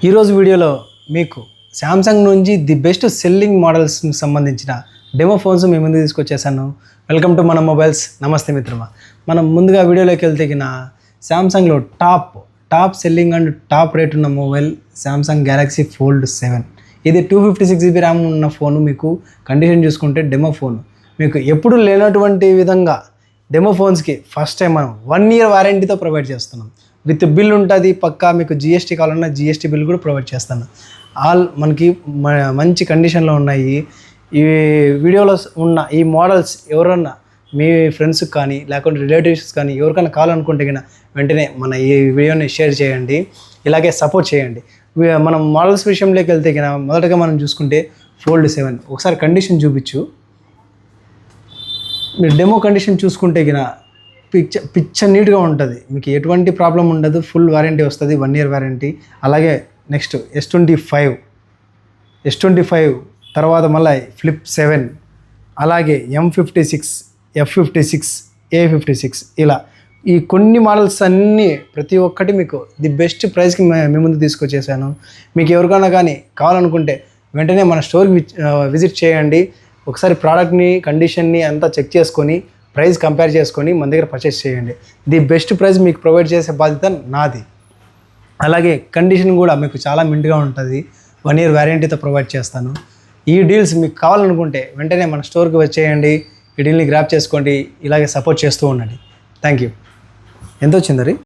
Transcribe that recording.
ఈరోజు వీడియోలో మీకు శాంసంగ్ నుంచి ది బెస్ట్ సెల్లింగ్ మోడల్స్కి సంబంధించిన డెమో ఫోన్స్ మీ ముందు తీసుకొచ్చేసాను. వెల్కమ్ టు మన మొబైల్స్. నమస్తే మిత్రమా. మనం ముందుగా వీడియోలోకి వెళ్తే శాంసంగ్లో top selling and top rate ఉన్న మొబైల్ శాంసంగ్ గెలాక్సీ ఫోల్డ్ 7. ఇది 256GB ర్యామ్ ఉన్న ఫోను. మీకు కండిషన్ చూసుకుంటే డెమో ఫోన్ మీకు ఎప్పుడు లేనటువంటి విధంగా డెమో ఫోన్స్కి ఫస్ట్ టైం మనం 1 year వారంటీతో ప్రొవైడ్ చేస్తున్నాం. విత్ బిల్ ఉంటుంది పక్కా. మీకు జిఎస్టీ కావాలన్నా జిఎస్టీ బిల్ కూడా ప్రొవైడ్ చేస్తాను. ఆల్ మనకి మంచి కండిషన్లో ఉన్నాయి. ఈ వీడియోలో ఉన్న ఈ మోడల్స్ ఎవరన్నా మీ ఫ్రెండ్స్కి కానీ లేకుంటే రిలేటివ్స్ కానీ ఎవరికైనా కావాలనుకుంటే కన్నా వెంటనే మన ఈ వీడియోని షేర్ చేయండి, ఇలాగే సపోర్ట్ చేయండి. మనం మోడల్స్ విషయంలోకి వెళ్తే కన్నా మొదటగా మనం చూసుకుంటే ఫోల్డ్ 7 ఒకసారి కండిషన్ చూపించు. మీరు డెమో కండిషన్ చూసుకుంటే కన్నా పిచ్చ నీట్గా ఉంటుంది. మీకు ఎటువంటి ప్రాబ్లం ఉండదు. ఫుల్ వారంటీ వస్తుంది, 1 year వారంటీ. అలాగే నెక్స్ట్ S25 తర్వాత మళ్ళీ ఫ్లిప్ 7, అలాగే M56, F56, A56 ఇలా ఈ కొన్ని మోడల్స్ అన్నీ ప్రతి ఒక్కటి మీకు ది బెస్ట్ ప్రైస్కి మీ ముందు తీసుకొచ్చేసాను. మీకు ఎవరికైనా కానీ కావాలనుకుంటే వెంటనే మన స్టోర్కి విజిట్ చేయండి. ఒకసారి ప్రోడక్ట్ని కండిషన్ని అంతా చెక్ చేసుకొని ప్రైస్ కంపేర్ చేసుకొని మన దగ్గర పర్చేస్ చేయండి. ది బెస్ట్ ప్రైస్ మీకు ప్రొవైడ్ చేసే బాధ్యత నాది. అలాగే కండిషన్ కూడా మీకు చాలా మింట్గా ఉంటుంది. 1 year వారంటీతో ప్రొవైడ్ చేస్తాను. ఈ డీల్స్ మీకు కావాలనుకుంటే వెంటనే మన స్టోర్కి వచ్చేయండి. ఈ డీల్ని గ్రాప్ చేసుకోండి, ఇలాగే సపోర్ట్ చేస్తూ ఉండండి. Thank you. ఎంత వచ్చింది?